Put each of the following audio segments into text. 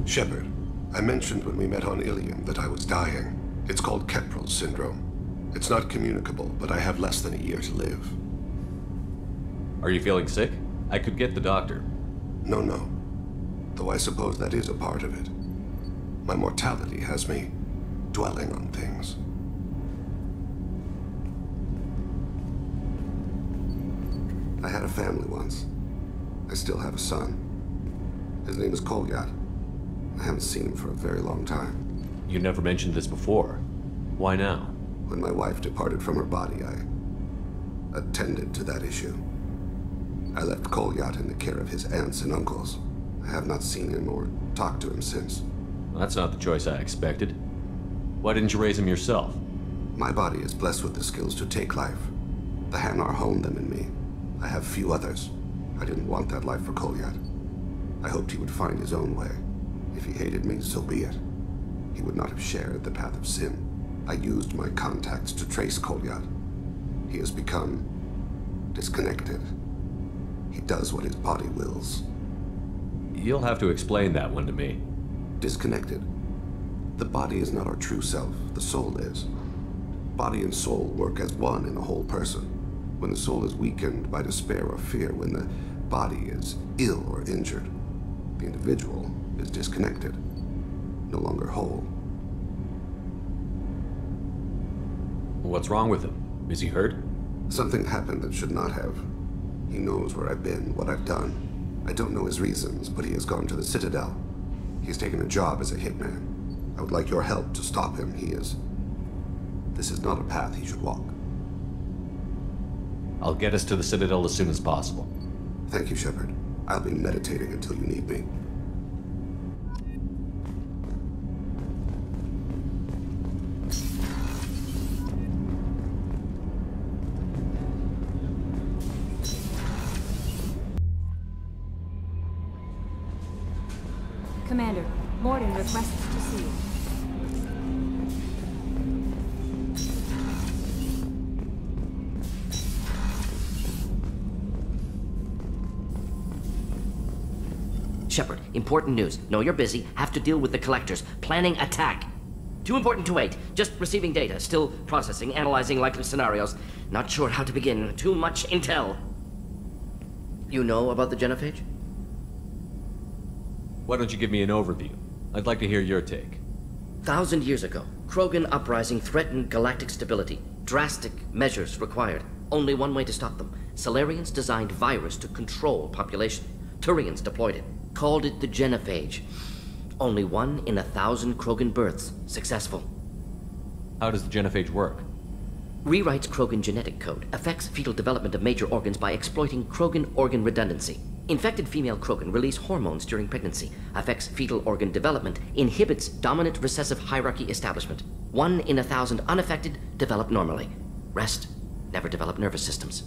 Shepard, I mentioned when we met on Ilium that I was dying. It's called Kepral's syndrome. It's not communicable, but I have less than a year to live. Are you feeling sick? I could get the doctor. No. Though I suppose that is a part of it. My mortality has me dwelling on things. I had a family once. I still have a son. His name is Kolyat. I haven't seen him for a very long time. You never mentioned this before. Why now? When my wife departed from her body, I attended to that issue. I left Kolyat in the care of his aunts and uncles. I have not seen him or talked to him since. Well, that's not the choice I expected. Why didn't you raise him yourself? My body is blessed with the skills to take life. The Hanar honed them in me. I have few others. I didn't want that life for Kolyat. I hoped he would find his own way. If he hated me, so be it. He would not have shared the path of sin. I used my contacts to trace Kolyat. He has become disconnected. He does what his body wills. You'll have to explain that one to me. Disconnected. The body is not our true self, the soul is. Body and soul work as one in a whole person. When the soul is weakened by despair or fear, when the body is ill or injured, the individual is disconnected, no longer whole. What's wrong with him? Is he hurt? Something happened that should not have. He knows where I've been, what I've done. I don't know his reasons, but he has gone to the Citadel. He's taken a job as a hitman. I would like your help to stop him. This is not a path he should walk. I'll get us to the Citadel as soon as possible. Thank you, Shepard. I'll be meditating until you need me. Commander, Morden requests to see you. Shepard, important news. Know you're busy. Have to deal with the collectors. Planning attack. Too important to wait. Just receiving data. Still processing, analyzing likely scenarios. Not sure how to begin. Too much intel. You know about the genophage? Why don't you give me an overview? I'd like to hear your take. 1,000 years ago, Krogan uprising threatened galactic stability. Drastic measures required. Only one way to stop them. Salarians designed virus to control population. Turians deployed it. Called it the genophage. Only 1 in 1,000 Krogan births successful. How does the genophage work? Rewrites Krogan genetic code. Affects fetal development of major organs by exploiting Krogan organ redundancy. Infected female Krogan release hormones during pregnancy. Affects fetal organ development. Inhibits dominant recessive hierarchy establishment. 1 in 1,000 unaffected develop normally. Rest never develop nervous systems.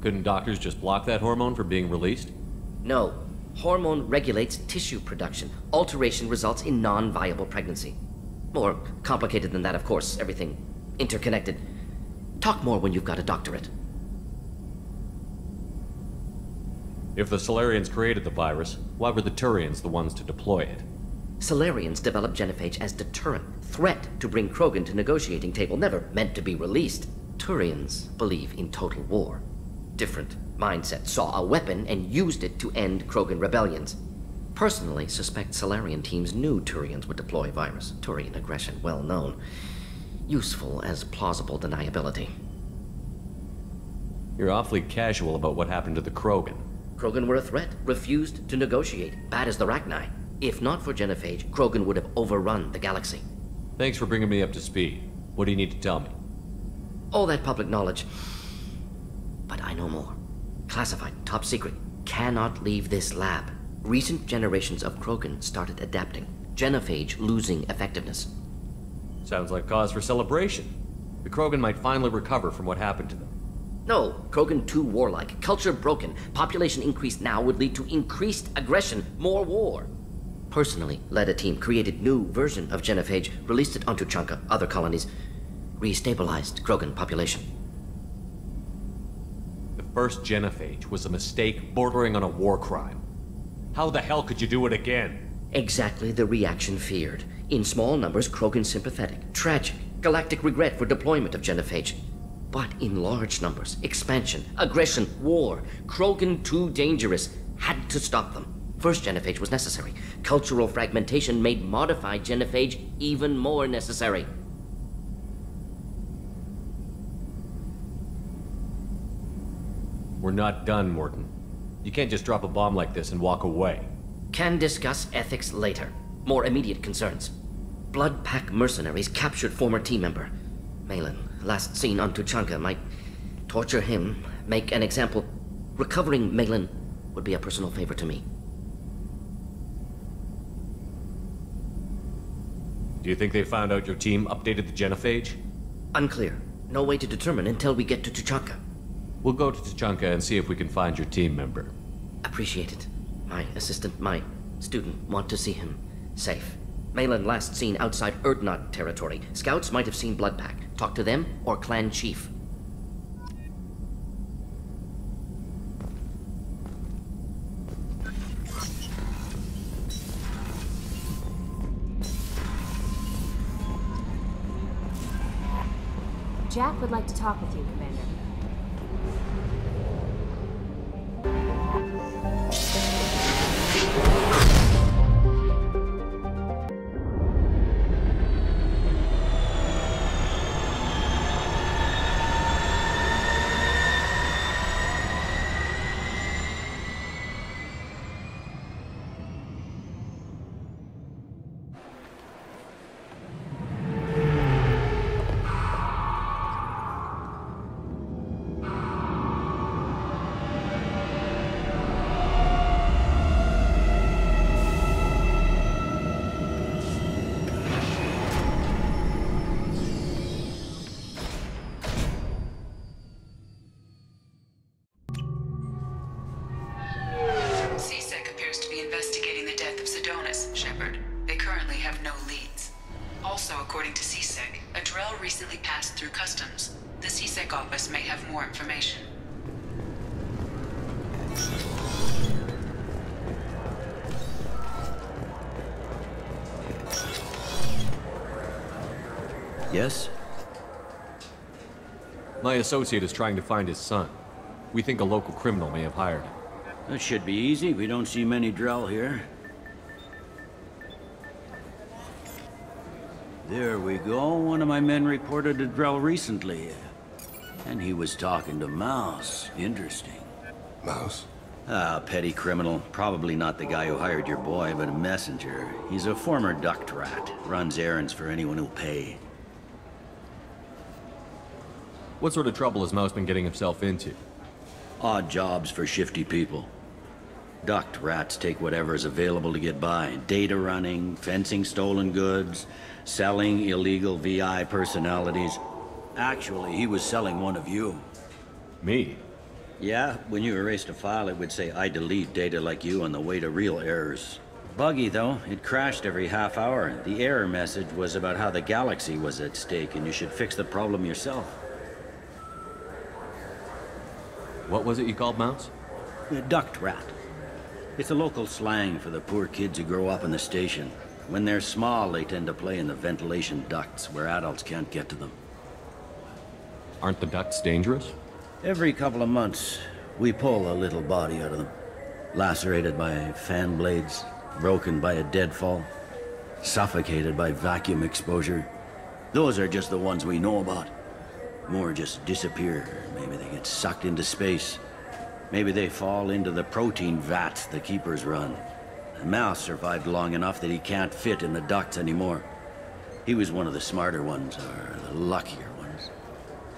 Couldn't doctors just block that hormone from being released? No. Hormone regulates tissue production. Alteration results in non-viable pregnancy. More complicated than that, of course. Everything interconnected. Talk more when you've got a doctorate. If the Salarians created the virus, why were the Turians the ones to deploy it? Salarians developed genophage as deterrent. Threat to bring Krogan to negotiating table. Never meant to be released. Turians believe in total war. Different mindset. Saw a weapon and used it to end Krogan rebellions. Personally suspect Salarian teams knew Turians would deploy virus. Turian aggression, well known. Useful as plausible deniability. You're awfully casual about what happened to the Krogan. Krogan were a threat, refused to negotiate. Bad as the Rachni. If not for genophage, Krogan would have overrun the galaxy. Thanks for bringing me up to speed. What do you need to tell me? All that public knowledge. But I know more. Classified, top secret. Cannot leave this lab. Recent generations of Krogan started adapting. Genophage losing effectiveness. Sounds like cause for celebration. The Krogan might finally recover from what happened to them. No, Krogan too warlike. Culture broken. Population increase now would lead to increased aggression. More war. Personally led a team, created new version of genophage, released it onto Chanka, other colonies. Restabilized Krogan population. The first genophage was a mistake bordering on a war crime. How the hell could you do it again? Exactly the reaction feared. In small numbers, Krogan sympathetic. Tragic. Galactic regret for deployment of genophage. But in large numbers, expansion, aggression, war. Krogan too dangerous. Had to stop them. First genophage was necessary. Cultural fragmentation made modified genophage even more necessary. We're not done, Morton. You can't just drop a bomb like this and walk away. Can discuss ethics later. More immediate concerns. Blood Pack mercenaries captured former team member. Malin, last seen on Tuchanka, might torture him, make an example. Recovering Malin would be a personal favor to me. Do you think they found out your team updated the genophage? Unclear. No way to determine until we get to Tuchanka. We'll go to Tuchanka and see if we can find your team member. Appreciate it. My assistant, my student, want to see him. Safe. Malin last seen outside Erdnot territory. Scouts might have seen Blood Pack. Talk to them or clan chief. Jack would like to talk with you, Commander. According to CSEC, a Drell recently passed through customs. The CSEC office may have more information. Yes? My associate is trying to find his son. We think a local criminal may have hired him. That should be easy. We don't see many Drell here. There we go. One of my men reported a Drell recently. And he was talking to Mouse. Interesting. Mouse? Ah, petty criminal. Probably not the guy who hired your boy, but a messenger. He's a former duct rat. Runs errands for anyone who'll pay. What sort of trouble has Mouse been getting himself into? Odd jobs for shifty people. Duct rats take whatever is available to get by. Data running, fencing stolen goods, selling illegal VI personalities. Actually, he was selling one of you. Me? Yeah, when you erased a file, it would say, I delete data like you on the way to real errors. Buggy, though. It crashed every half hour. The error message was about how the galaxy was at stake, and you should fix the problem yourself. What was it you called Mouse? A duct rat. It's a local slang for the poor kids who grow up in the station. When they're small, they tend to play in the ventilation ducts where adults can't get to them. Aren't the ducts dangerous? Every couple of months, we pull a little body out of them. Lacerated by fan blades, broken by a deadfall, suffocated by vacuum exposure. Those are just the ones we know about. More just disappear. Maybe they get sucked into space. Maybe they fall into the protein vats the keepers run. Mouse survived long enough that he can't fit in the ducts anymore. He was one of the smarter ones, or the luckier ones.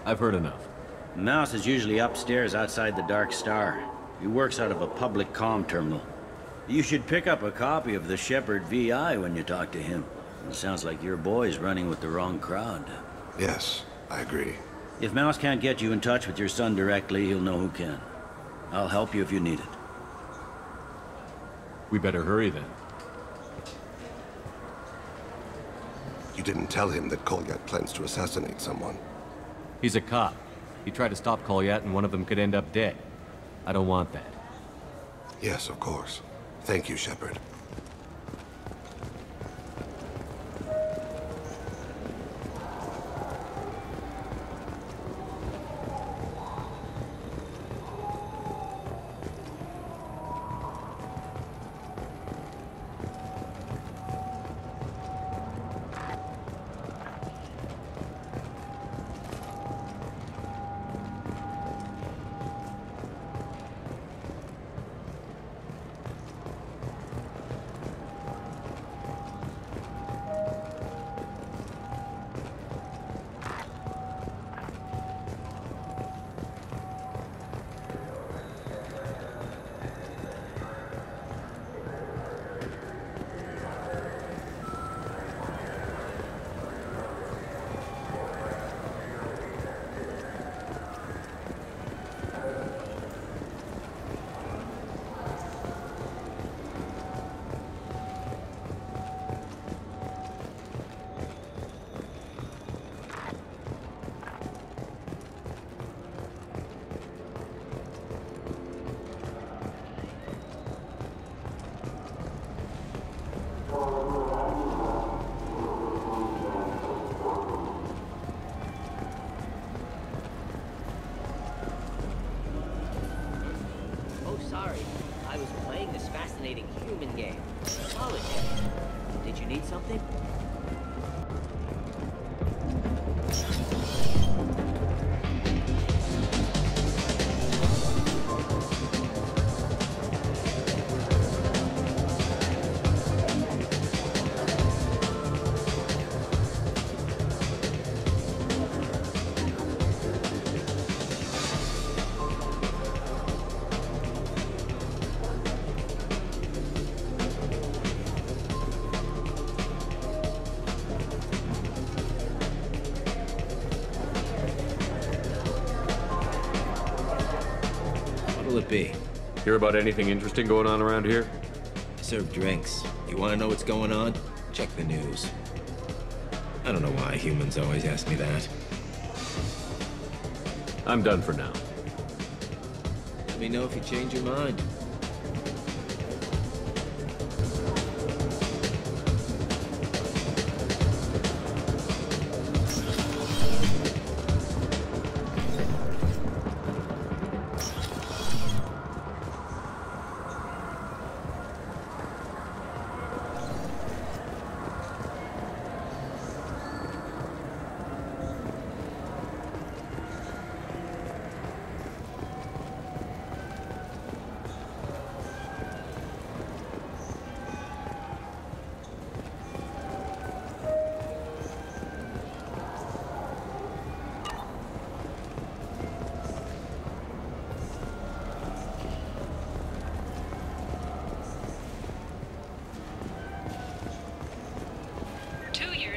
I've heard enough. Mouse is usually upstairs outside the Dark Star. He works out of a public comm terminal. You should pick up a copy of the Shepherd VI when you talk to him. It sounds like your boy's running with the wrong crowd. Yes, I agree. If Mouse can't get you in touch with your son directly, he'll know who can. I'll help you if you need it. We better hurry then. You didn't tell him that Kolyat plans to assassinate someone. He's a cop. He tried to stop Kolyat and one of them could end up dead. I don't want that. Yes, of course. Thank you, Shepard. Need something? What'll it be? Hear about anything interesting going on around here? I serve drinks. You want to know what's going on? Check the news. I don't know why humans always ask me that. I'm done for now. Let me know if you change your mind.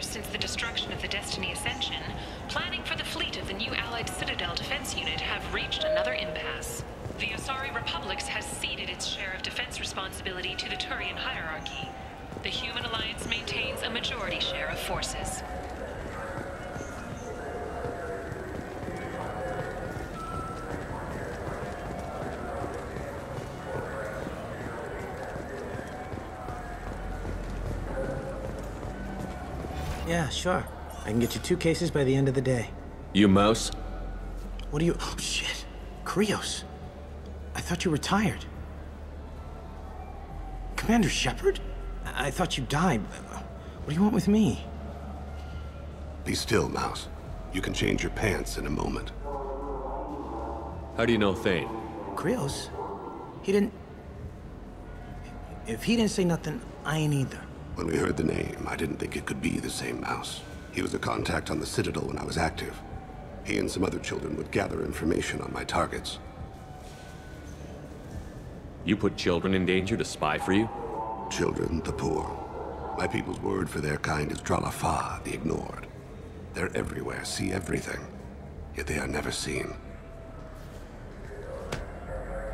Since the destruction of the Destiny Ascension, planning for the fleet of the new Allied Citadel Defense Unit have reached another impasse. The Osari Republics has ceded its share of defense responsibility to the Turian hierarchy. The Human Alliance maintains a majority share of forces. Yeah, sure. I can get you 2 cases by the end of the day. You mouse? What are you... Oh, shit. Krios. I thought you were retired. Commander Shepard? I thought you died. What do you want with me? Be still, Mouse. You can change your pants in a moment. How do you know Thane? Krios? He didn't... If he didn't say nothing, I ain't either. When we heard the name, I didn't think it could be the same Mouse. He was a contact on the Citadel when I was active. He and some other children would gather information on my targets. You put children in danger to spy for you? Children, the poor. My people's word for their kind is Dralafa, the ignored. They're everywhere, see everything, yet they are never seen.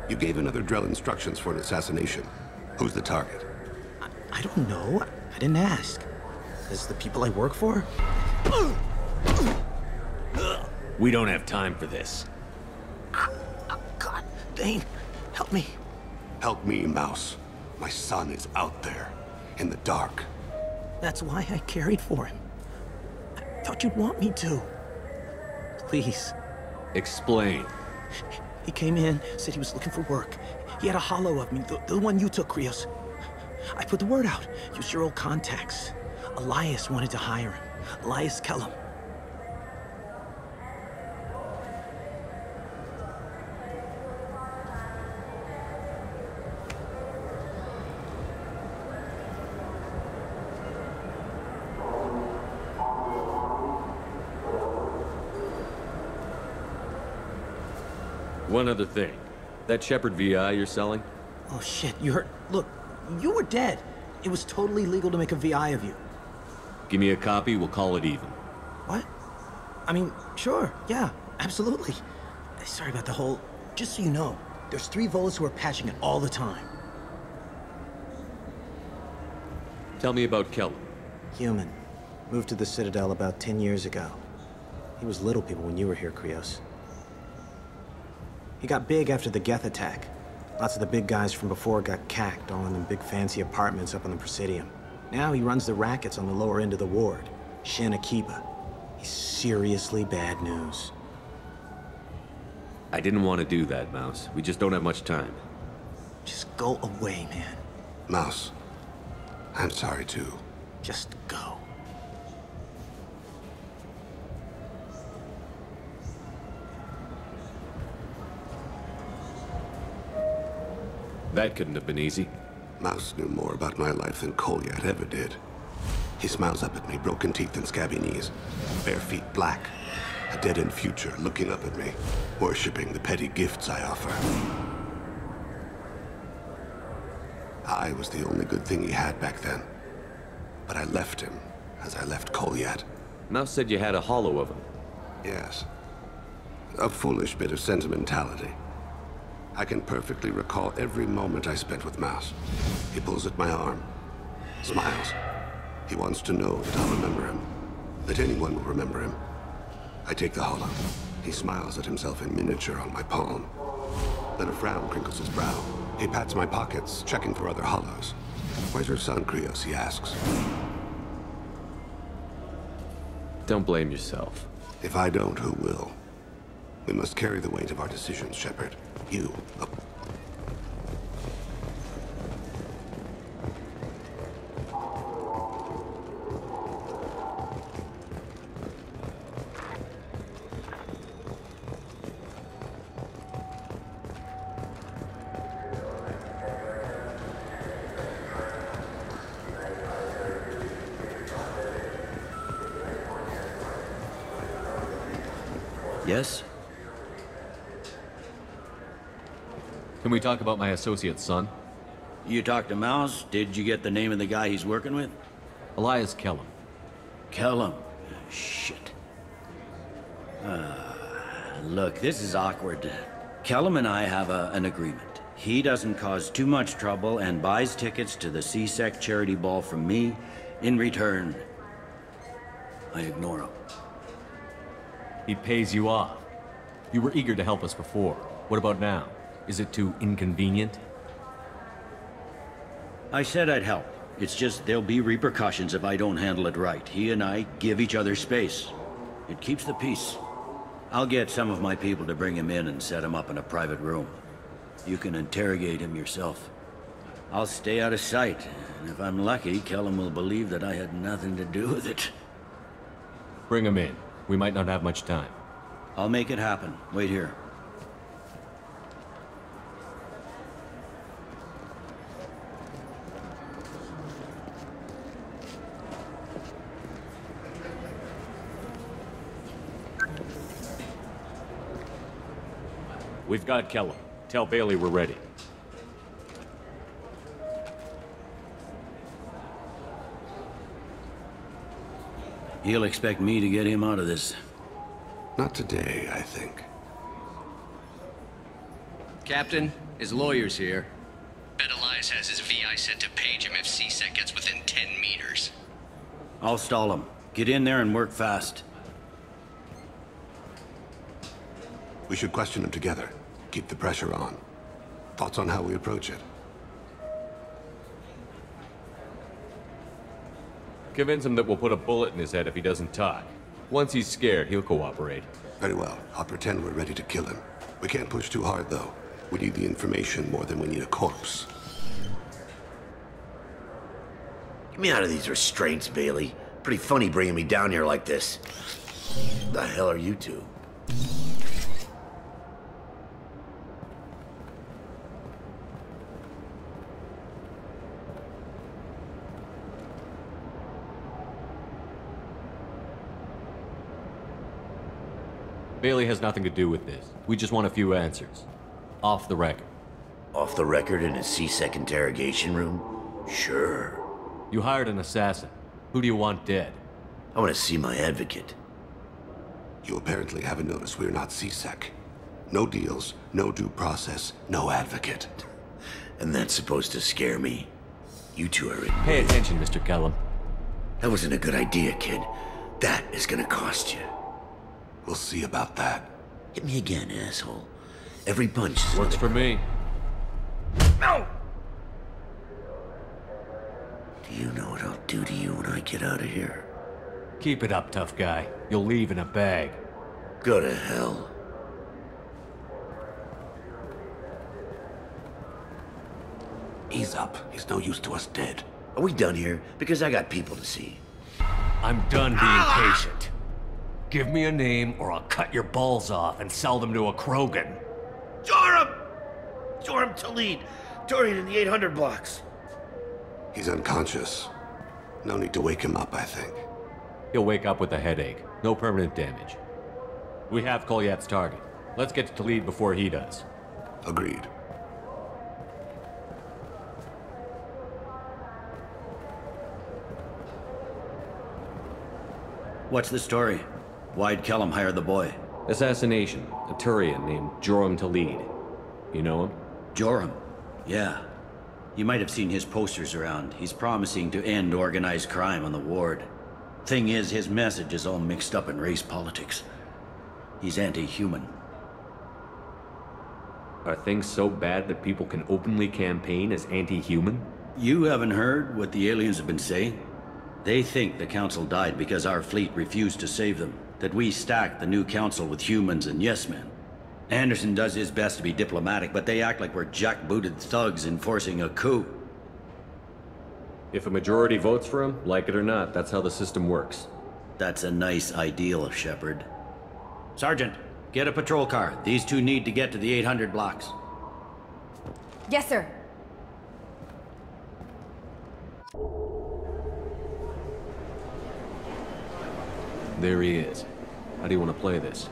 You gave another Drell instructions for an assassination. Who's the target? I don't know. I didn't ask. Is the people I work for? We don't have time for this. God, Thane, help me. Help me, Mouse. My son is out there, in the dark. That's why I carried for him. I thought you'd want me to. Please. Explain. He came in, said he was looking for work. He had a hollow of me, the one you took, Krios. I put the word out. Used your old contacts. Elias wanted to hire him. Elias Kellum. One other thing. That Shepard VI you're selling? Oh shit, you heard? Look, you were dead. It was totally legal to make a VI of you. Give me a copy, we'll call it even. What? I mean, sure, yeah, absolutely. Sorry about the whole... Just so you know, there's 3 Volas who are patching it all the time. Tell me about Kellum. Human. Moved to the Citadel about 10 years ago. He was little people when you were here, Krios. He got big after the Geth attack. Lots of the big guys from before got cacked, all in them big fancy apartments up on the Presidium. Now he runs the rackets on the lower end of the ward, Shin Akiba. He's seriously bad news. I didn't want to do that, Mouse. We just don't have much time. Just go away, man. Mouse, I'm sorry too. Just go. That couldn't have been easy. Mouse knew more about my life than Kolyat ever did. He smiles up at me, broken teeth and scabby knees. Bare feet black. A dead-end future looking up at me, worshipping the petty gifts I offer. I was the only good thing he had back then. But I left him, as I left Kolyat. Mouse said you had a hollow of him. Yes. A foolish bit of sentimentality. I can perfectly recall every moment I spent with Mouse. He pulls at my arm, smiles. He wants to know that I'll remember him, that anyone will remember him. I take the hollow. He smiles at himself in miniature on my palm. Then a frown crinkles his brow. He pats my pockets, checking for other hollows. Where's your son, Krios? He asks. Don't blame yourself. If I don't, who will? We must carry the weight of our decisions, Shepard. You. Yes? Can we talk about my associate's son? You talked to Mouse? Did you get the name of the guy he's working with? Elias Kellum. Kellum. Shit. Look, this is awkward. Kellum and I have an agreement. He doesn't cause too much trouble and buys tickets to the C-Sec charity ball from me. In return, I ignore him. He pays you off. You were eager to help us before. What about now? Is it too inconvenient? I said I'd help. It's just there'll be repercussions if I don't handle it right. He and I give each other space. It keeps the peace. I'll get some of my people to bring him in and set him up in a private room. You can interrogate him yourself. I'll stay out of sight, and if I'm lucky, Kellum will believe that I had nothing to do with it. Bring him in. We might not have much time. I'll make it happen. Wait here. We've got Kellum. Tell Bailey we're ready. He'll expect me to get him out of this. Not today, I think. Captain, his lawyer's here. Bet Elias has his VI set to page him if C-Sec gets within 10 meters. I'll stall him. Get in there and work fast. We should question him together. Keep the pressure on. Thoughts on how we approach it? Convince him that we'll put a bullet in his head if he doesn't talk. Once he's scared, he'll cooperate. Very well. I'll pretend we're ready to kill him. We can't push too hard, though. We need the information more than we need a corpse. Get me out of these restraints, Bailey. Pretty funny bringing me down here like this. The hell are you two? Bailey has nothing to do with this. We just want a few answers. Off the record. Off the record in a C-Sec interrogation room? Sure. You hired an assassin. Who do you want dead? I want to see my advocate. You apparently haven't noticed we're not C-Sec. No deals, no due process, no advocate. And that's supposed to scare me. You two are in. Pay attention, Mr. Kellum. That wasn't a good idea, kid. That is gonna cost you. We'll see about that. Hit me again, asshole. Every punch is Works for me. No! Do you know what I'll do to you when I get out of here? Keep it up, tough guy. You'll leave in a bag. Go to hell. Ease up. He's no use to us dead. Are we done here? Because I got people to see. I'm done being patient. Give me a name or I'll cut your balls off and sell them to a Krogan. Joram! Joram Talid. Turian in the 800 blocks. He's unconscious. No need to wake him up, I think. He'll wake up with a headache. No permanent damage. We have Kolyat's target. Let's get to Talid before he does. Agreed. What's the story? Why'd Kellum hire the boy? Assassination. A Turian named Joram Talid. You know him? Joram? Yeah. You might have seen his posters around. He's promising to end organized crime on the ward. Thing is, his message is all mixed up in race politics. He's anti-human. Are things so bad that people can openly campaign as anti-human? You haven't heard what the aliens have been saying? They think the council died because our fleet refused to save them. That we stacked the new council with humans and yes-men. Anderson does his best to be diplomatic, but they act like we're jackbooted thugs enforcing a coup. If a majority votes for him, like it or not, that's how the system works. That's a nice ideal, Shepard. Sergeant, get a patrol car. These two need to get to the 800 blocks. Yes, sir. There he is. How do you want to play this?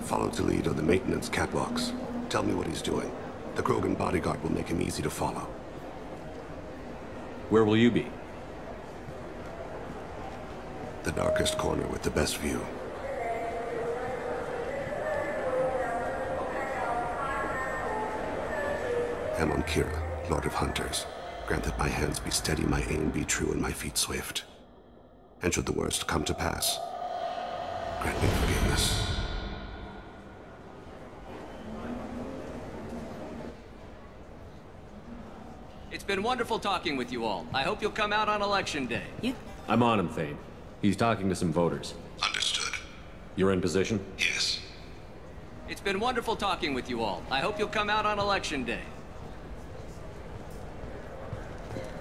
Follow Talid on the maintenance catwalks. Tell me what he's doing. The Krogan bodyguard will make him easy to follow. Where will you be? The darkest corner with the best view. I'm on Kira, Lord of Hunters. Grant that my hands be steady, my aim be true, and my feet swift. And should the worst come to pass, grant me forgiveness. It's been wonderful talking with you all. I hope you'll come out on Election Day. I'm on him, Thane. He's talking to some voters. Understood. You're in position? Yes. It's been wonderful talking with you all. I hope you'll come out on Election Day.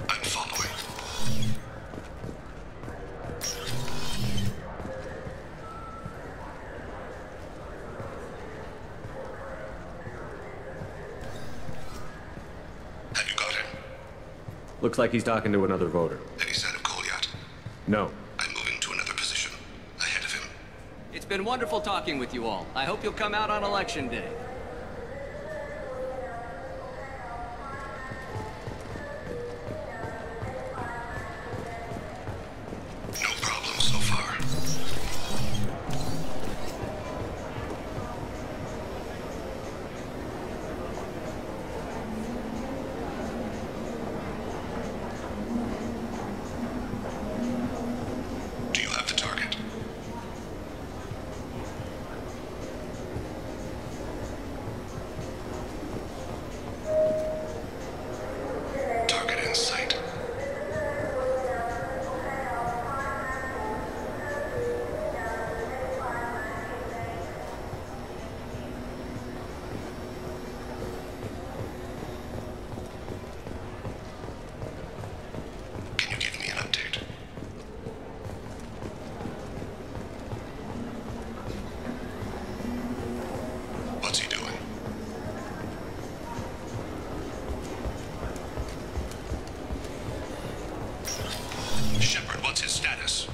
I'm following. Have you got him? Looks like he's talking to another voter. Any sign of Kolyat? No. I'm moving to another position. Ahead of him. It's been wonderful talking with you all. I hope you'll come out on Election Day. No problem so far. Do you have the target? Target in sight. Can you give me an update? What's he doing? Shepard, what's his status?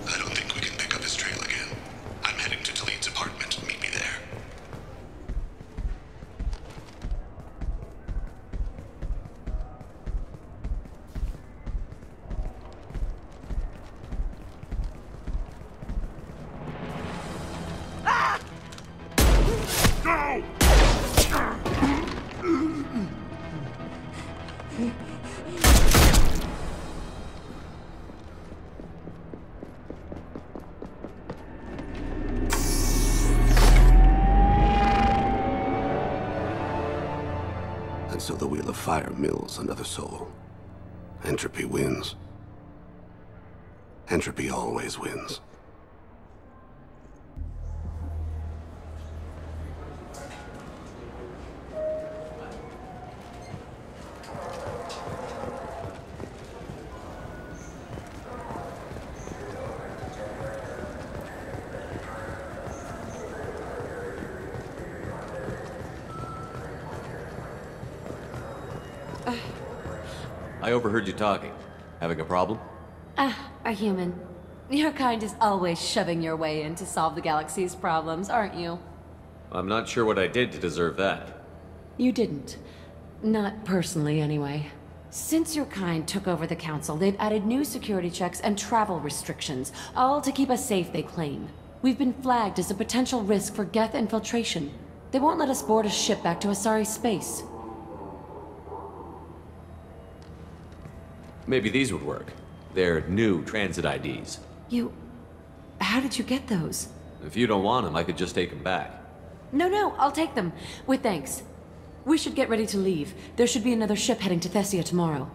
I don't think we can pick up his trail again. I'm heading to Talid's apartment. Meet me there. And so the Wheel of Fire mills another soul. Entropy wins. Entropy always wins. I overheard you talking. Having a problem? A human. Your kind is always shoving your way in to solve the galaxy's problems, aren't you? I'm not sure what I did to deserve that. You didn't. Not personally, anyway. Since your kind took over the Council, they've added new security checks and travel restrictions, all to keep us safe, they claim. We've been flagged as a potential risk for Geth infiltration. They won't let us board a ship back to Asari space. Maybe these would work. They're new transit IDs. How did you get those? If you don't want them, I could just take them back. No, I'll take them. With thanks. We should get ready to leave. There should be another ship heading to Thessia tomorrow.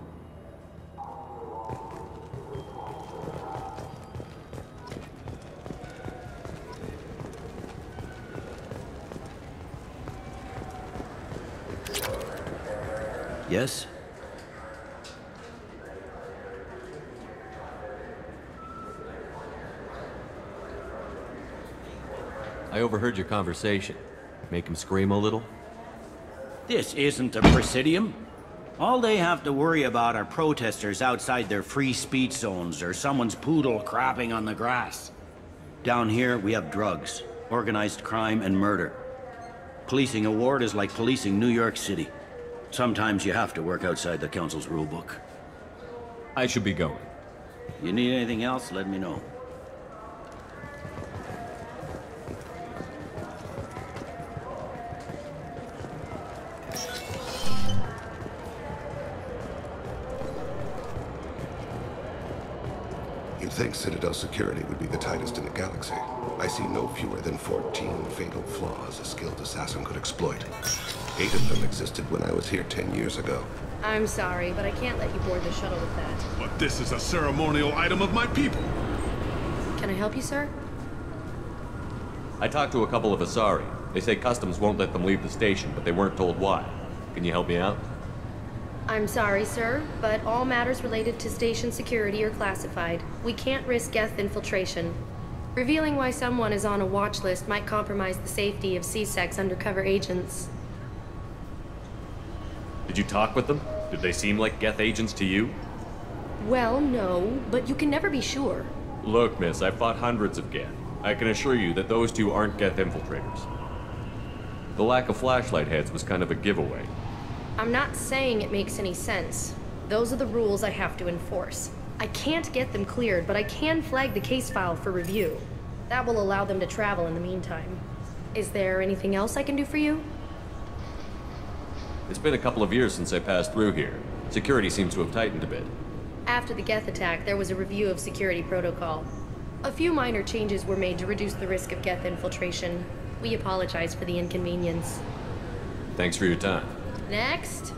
Yes? I overheard your conversation. Make him scream a little? This isn't a Presidium. All they have to worry about are protesters outside their free speech zones or someone's poodle crapping on the grass. Down here, we have drugs, organized crime, and murder. Policing a ward is like policing New York City. Sometimes you have to work outside the Council's rulebook. I should be going. You need anything else, let me know. You'd think Citadel security would be the tightest in the galaxy. I see no fewer than 14 fatal flaws a skilled assassin could exploit. 8 of them existed when I was here 10 years ago. I'm sorry, but I can't let you board the shuttle with that. But this is a ceremonial item of my people. Can I help you, sir? I talked to a couple of Asari. They say customs won't let them leave the station, but they weren't told why. Can you help me out? I'm sorry, sir, but all matters related to station security are classified. We can't risk Geth infiltration. Revealing why someone is on a watch list might compromise the safety of C-Sec's undercover agents. Did you talk with them? Did they seem like Geth agents to you? Well, no, but you can never be sure. Look, miss, I've fought hundreds of Geth. I can assure you that those two aren't Geth infiltrators. The lack of flashlight heads was kind of a giveaway. I'm not saying it makes any sense. Those are the rules I have to enforce. I can't get them cleared, but I can flag the case file for review. That will allow them to travel in the meantime. Is there anything else I can do for you? It's been a couple of years since I passed through here. Security seems to have tightened a bit. After the Geth attack, there was a review of security protocol. A few minor changes were made to reduce the risk of Geth infiltration. We apologize for the inconvenience. Thanks for your time. Next.